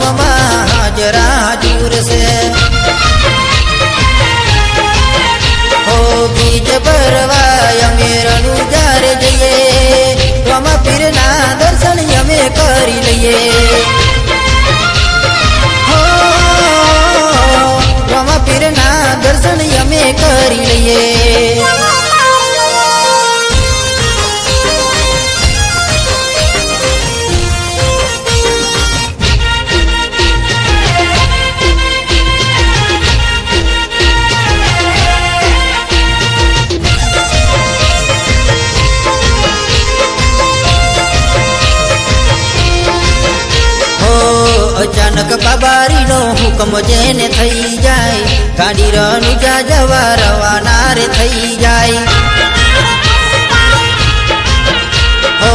ગોમમાં હાજરા હજુર છે ઓ બીજ ભરવા અમે રણુજાર જઈએ રોમાપીરના દર્શન અમે કરી લઈએ રોમાપીરના દર્શન અમે કરી લઈએ અચાનક બાબારીનો હુકમ જેને થઈ જાય ગાડી રણુજા જવા રવાના રે થઈ જાય ઓ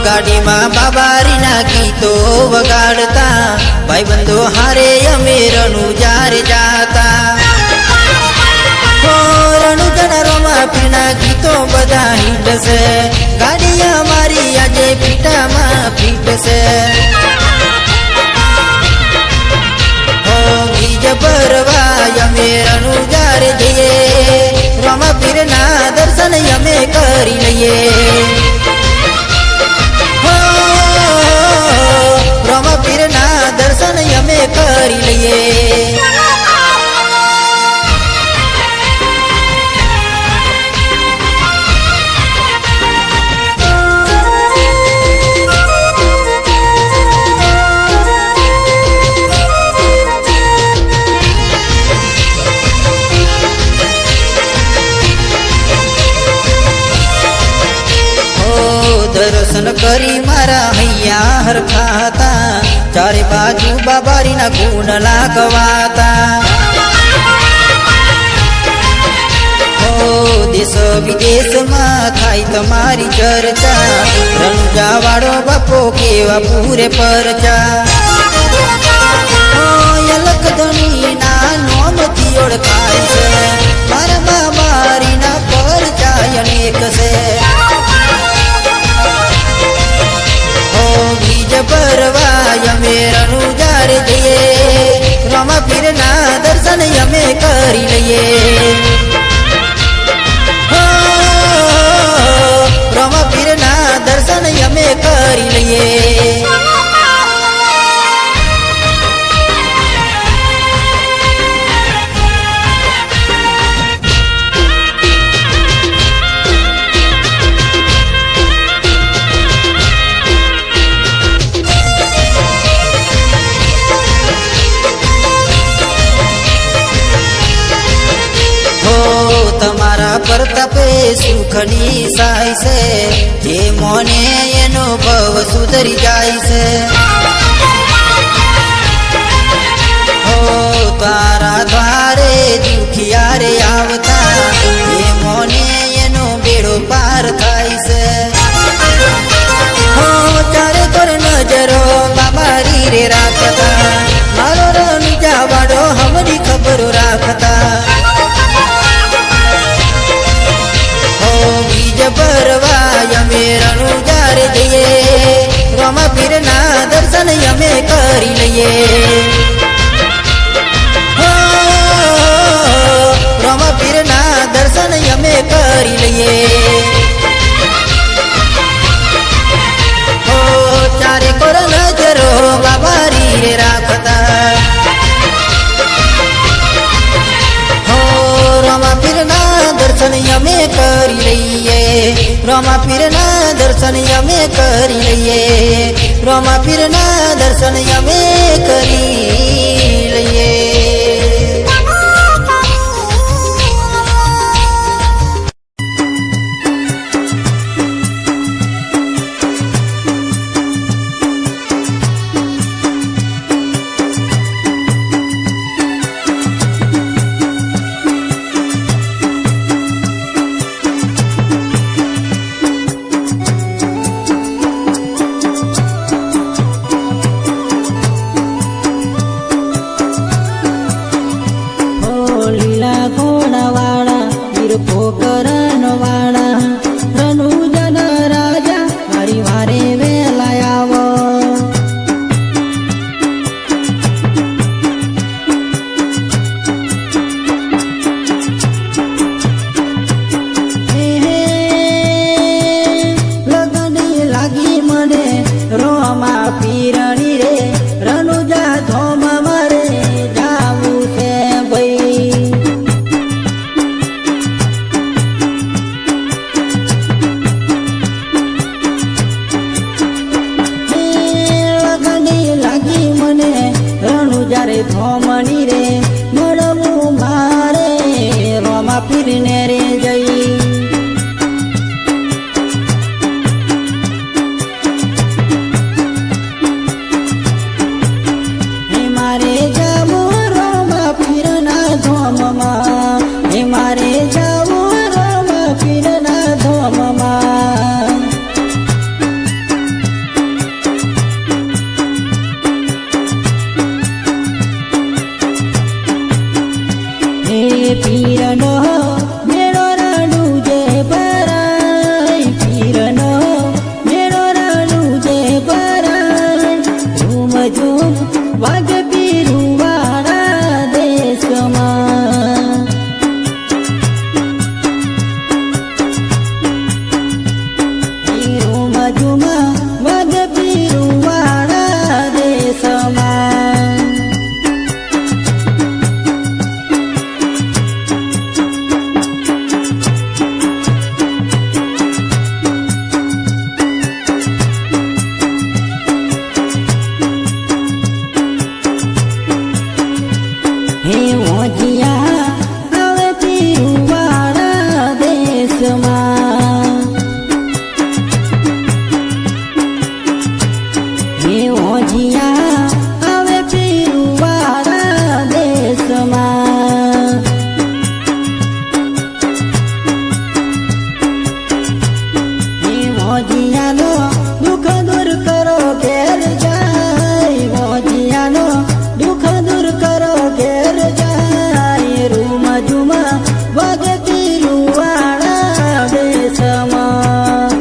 ગાડીમાં બાબારીના ગીતો વગાડતા ભાઈબંધો હારે અમે રણુજા રે જાતા ઓ રણુજાના રોમાપીરના ગીતો બધા હિટ છે ગાડી અમારી આજે પીટામાં ફીટ છે બીજ ભરવા અમે રણુજાર જઈએ રોમાપીરના દર્શન અમે કરી લઈએ રોમાપીરના દર્શન અમે કરી લઈએ દર્શન કરી મારા હૈયા હરખાતા ચારે બાજુ બાબારીના ગુણ લાગવાતા ઓ દેશ વિદેશમાં થાય તમારી ચર્ચા રણુજા વાળો બાપો કેવા પૂરે પરચા અલખ ધણીના નોમથી ઓળખાય છે મારા બાબારીના પરચા અનેક છે બીજ ભરવા અમે રણુજાર જઈએ રોમાપીરના દર્શન અમે કરી લઈએ રોમાપીરના દર્શન અમે કરી લઈએ તમારા પ્રતાપે સુખની સાય છે જે મોને એનો ભવ સુધરી જાય છે તારા દ્વારે દુખિયારે આવતા જે મોને એનો બેડો પાર થાય છે ચારે કર નજરો બાબારી રે રાખતા મારો રણુજા વાળો હમરી ખબરો રાખતા બીજ ભરવા અમે રણુજાર જઈએ રોમાપીરના દર્શન અમે કરી લઈએ રોમાપીરના દર્શન અમે કરી લઈએ ચારે કોર નજરો બાબારી રે રાખતા રોમાપીરના દર્શન અમે કરી લઈએ રોમાપીરના દર્શન અમે કરી લઈએ રોમાપીરના દર્શન અમે કરી લઈએ ધોમણી રે મળવું મારે રોમા પીરને રે જઈ મારે જાવું રોમા પીરના ધોમમાં મારે જાવું રોમા પીરના ધોમમાં હે પીરનો મેળો રાડું જે ભરાય પીરનો મેળો રાડું જે ભરાય ઝૂમ ઝૂમ વાગ પીરુવાળા દેશમાં ઝૂમ ઝૂમ વાગ પીરુવાળા દેશમાં હે ઓજિયા આવે પીરુવાળા દેશમાં હે ઓજિયા આવે પીરુવાળા દેશમાં હે ઓજિયાનો દુઃખ દૂર કરો ઘેર જાય ઓજિયાનો દુઃખ દૂર કરો ઘેર જાય રૂમ ઝુમ વાગે પીરુવાળા દેશમાં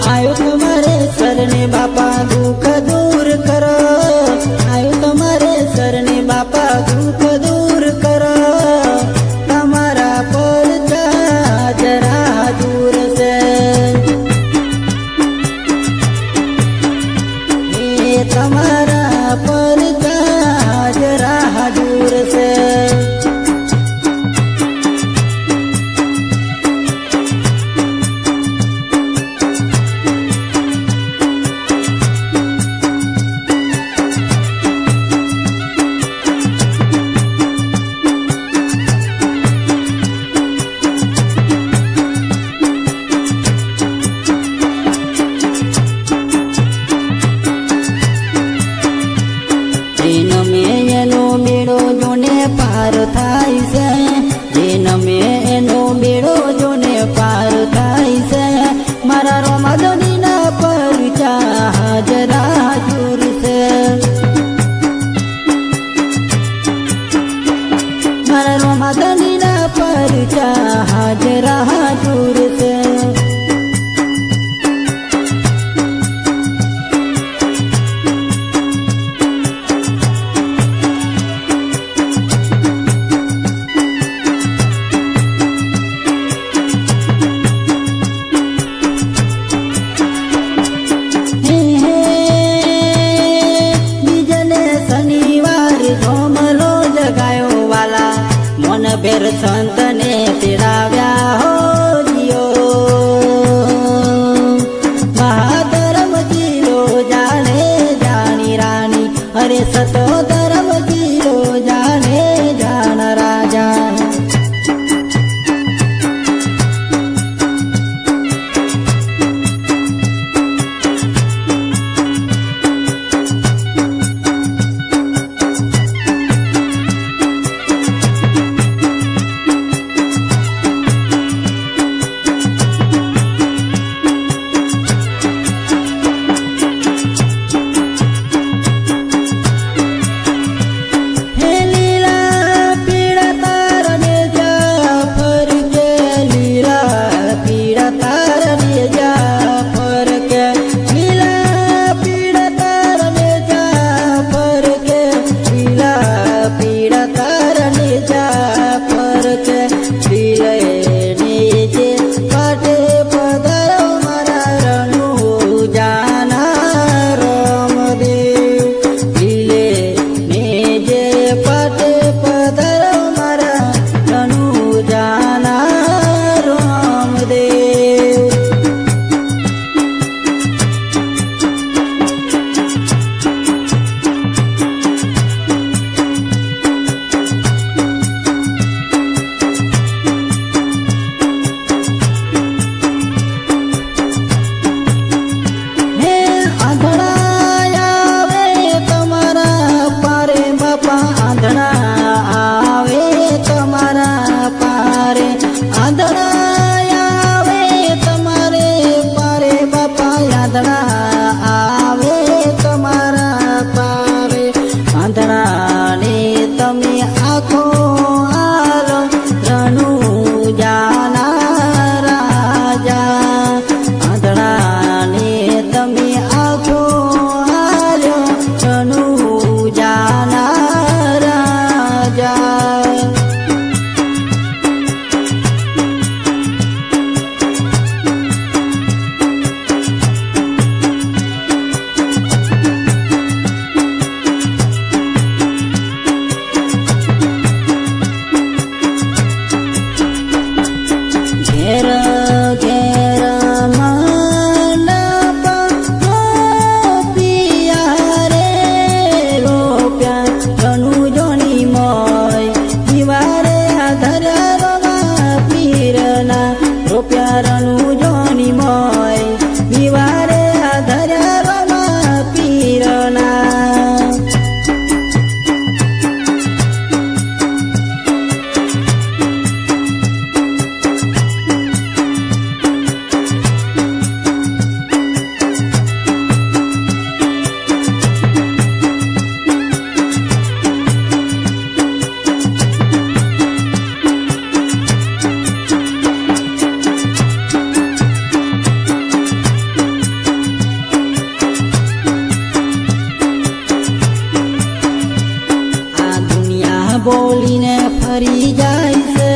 આયો તમારે સરને બાપા દુઃખ દૂર કરો આયો તમારે સરને બાપા દુઃખ દૂર કરો તમારા પડતા જરા દૂર છે એ તમારા પડતા જરા દૂર છે જેન મેં એનો મેળો જોને પાર થાય છે જેન મેં એનો મેળો જોને પાર થાય છે મારા રોમાદનીના પરચા હાજરા દૂર છે મારા રોમાદનીના પરચા હાજરા દૂર છે બેર સંતને તેડાવ્યા હો જીઓ મહાધર્મ જીરો જાણે જાણી રાણી અરે સતો ધર્મ જીરો જાણે જાણ રાજા મરી જાય છે,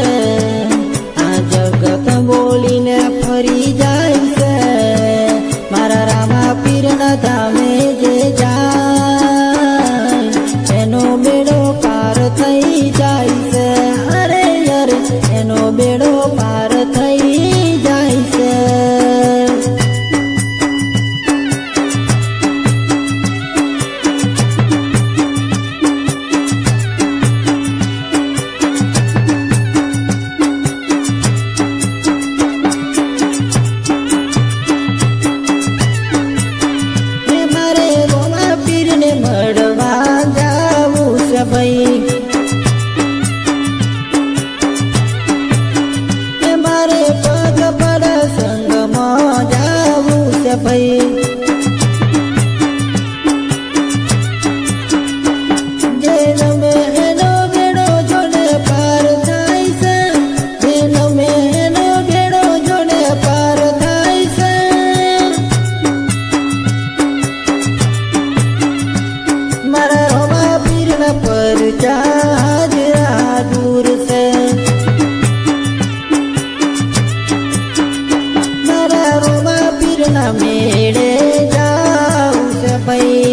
આ જગત બોલીને ફરી જાય છે, મારા રામા પીરના ધામે જે જાય એનો બેડો પાર થઈ જાય છે, અરે અરે એનો બેડો પાર થઈ જાય છે. મળવા જાવું છે ભાઈ, મારે પગ પડ સંગમાં જાવું છે ભાઈ, જે નમે એનો બેડો જોડે પાર થાય છે, જે નમે એનો બેડો જોડે પાર થાય છે. મારા રોમા પીરના પર ચાજરા દૂર છે, મારા રોમા પીરના મેળે જાઉં છે ભાઈ.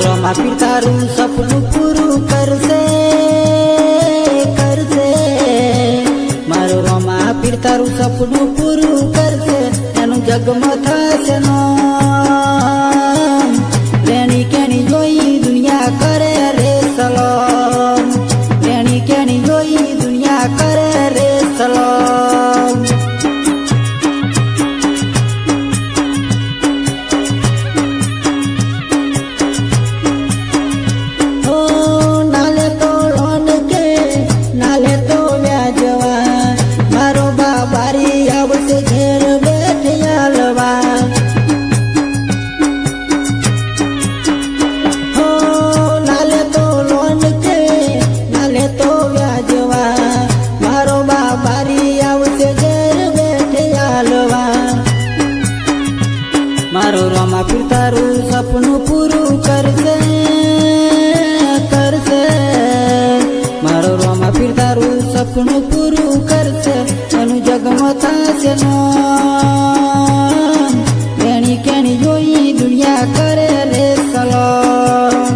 રોમા પીર તારું સપનું પૂરું કરશે, કરશે, મારું રોમા પીર તારું સપનું પૂરું કરશે, એનું જગમાં થશે નામ, રેણી કેણી જોઈ દુનિયા કરે રે સલામ, રેણી કેણી જોઈ દુનિયા કરે રે સલામ. મારો રોમા પીર તારું સપનું પૂરું કરશે, કરશે, મારો રોમા પીર તારું સપનું પૂરું કરશે, એનું જગમાં થશે નામ, કેણી કેણી જોઈ દુનિયા કરે રે સલામ.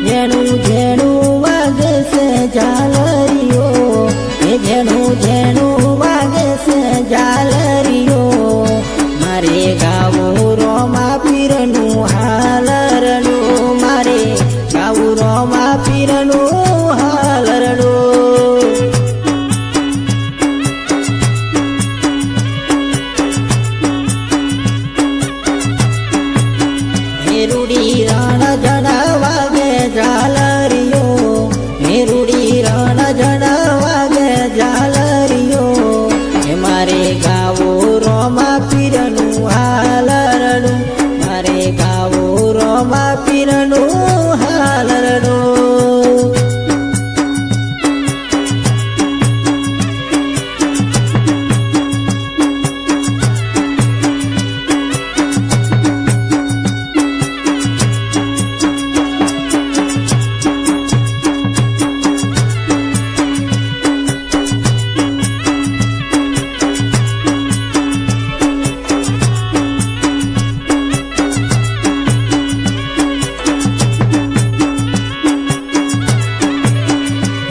જેણું જેણું વાગે છે ઝાલરીઓ, એ જેણું જેણું વાગે છે ઝાલરીઓ, મારે ગાવું રોમા પીરનું હાલરડું, મારે ગાવું રોમા પીરનું હાલરડું. રૂડી રણ જણા વાગે ઝાલરીઓ, રૂડી રણ જણા વાગે ઝાલરીઓ, મારે ગાવું રોમા પીરનું હાલરડું, મારે ગાવું રોમા પીરનું હાલરડું.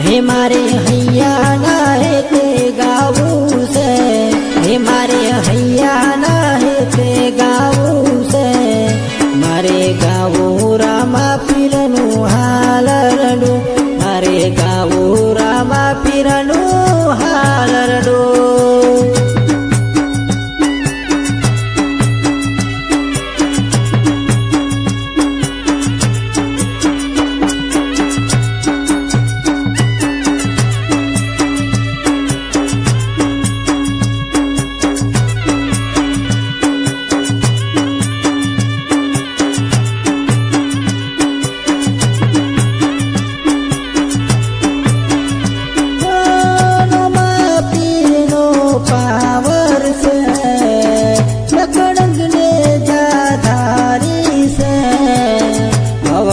हे मारे हैया ना है ते गावू से, हे मारे हैया ना है ते गावू से, मारे गावू रामा पीरनु हालरडू, मारे गावू रामा पीरनु हालरडू.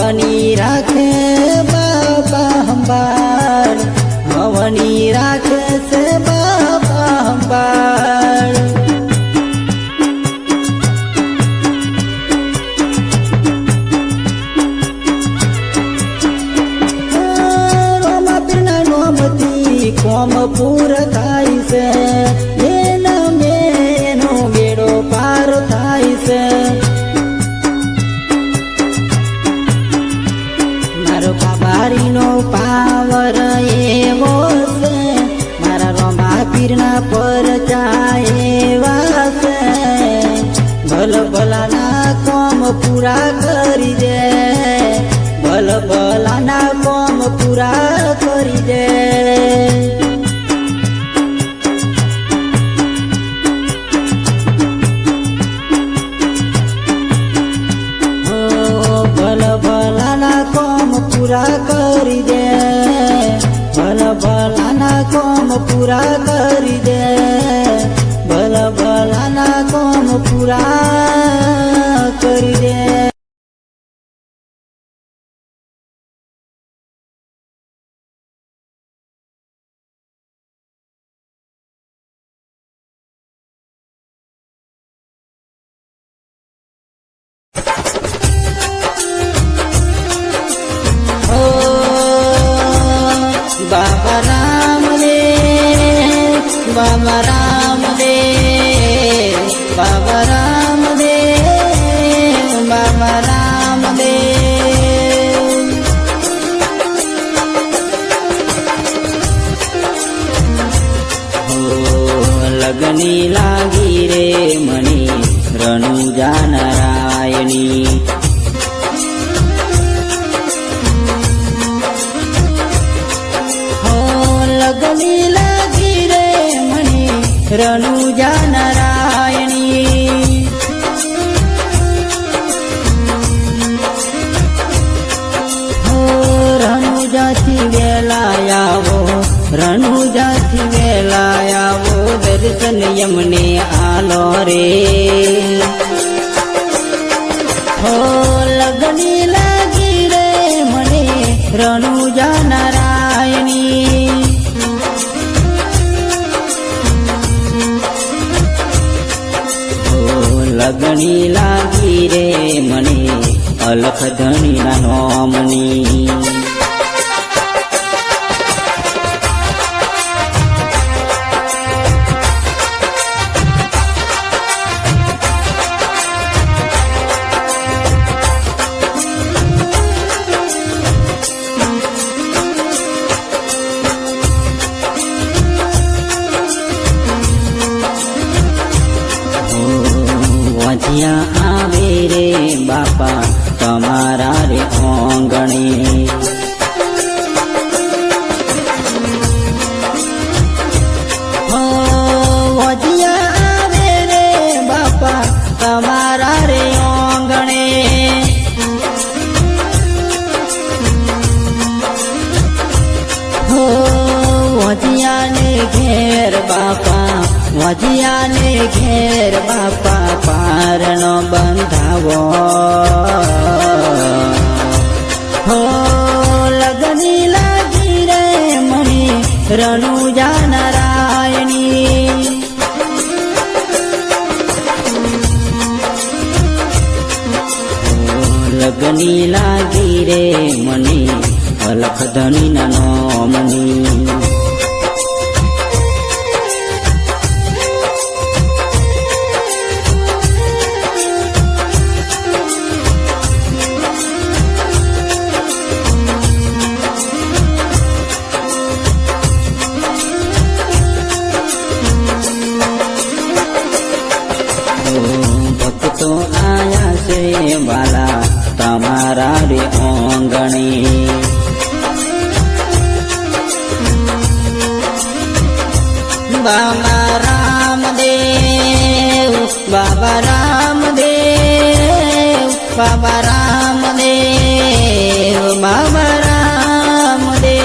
ભવની રાખે બાપા સંભાળ, ભવની રાખે છે બાપા સંભાળ. રોમાપીરના નોમથી કોમ પૂર થાય છે, એના મેનો બેડો પાર થાય છે. મારો બાબારીનો પાવર એવો છે, મારા રોમાપીરના પરચા એવા છે. ભલ ભલાના કોમ પૂરા કરી દે, ભલ ભલાના કોમ પૂરા કરી દે. ભલ ભલાના કોમ પૂરા કરી દે, ભલ ભલાના કોમ પૂરા કરી દે, ભલ ભલાના કોમ પૂરા કરી દે. બાબા રામદેવ, બાબા રામદેવ, બાબા રામદેવ, બાબા રામદેવ. લગની લાગી રે મને રણુજા નારાયણી. લગની લાગી રે મને રણુજા નારાયણી. રણુજાથી વેલા આવો, રણુજાથી વેલા આવો, દર્શન યમને આલો રે. લગની લાગી રે મને રણુજા નારાયણી. લગની લાગી રે મને અલખ ધણીના નોમની. વજિયા આવે રે બાપા તમારા રે ઓંગણે. વજિયા આવે રે બાપા તમારા રે ઓંગણે. વજિયાને ઘેર બાપા, વજિયાને ઘેર બાપા પારણો બંધાવો. લગની લાગી રે મને રણુજા નારાયણી. લગની લાગી રે મને અલખ ધણીના નોમની. ભક્તો આયા છે વાલા તમારા રે ઓંગણે. બાબા રામદેવ, બાબા રામદેવ, બાબા રામદેવ, બાબા રામદેવ.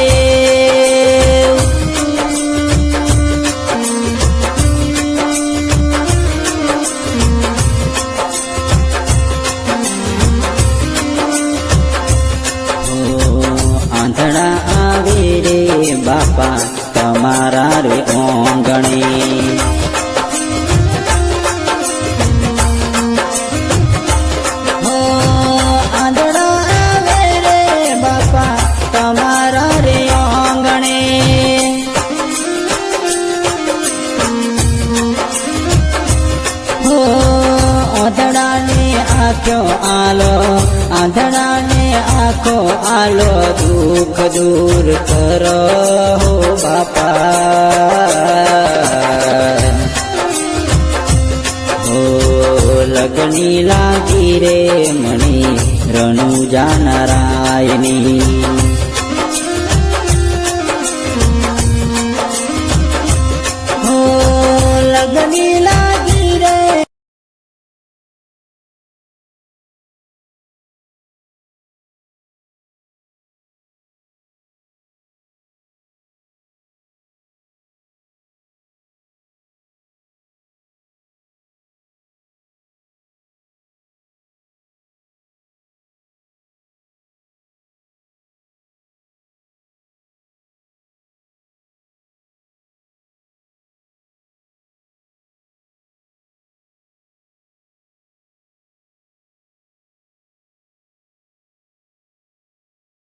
બાપા તમારા રે ઓંગણે આંધળા આવે રે બાપા તમારા રે ઓંગણે આંધળાને આંખો આલો આંધળાને આંખો આલો દુઃખ દૂર કરો હો બાપા હો લગની લાગી રે મણી રણુજા નારાયણી હો લગની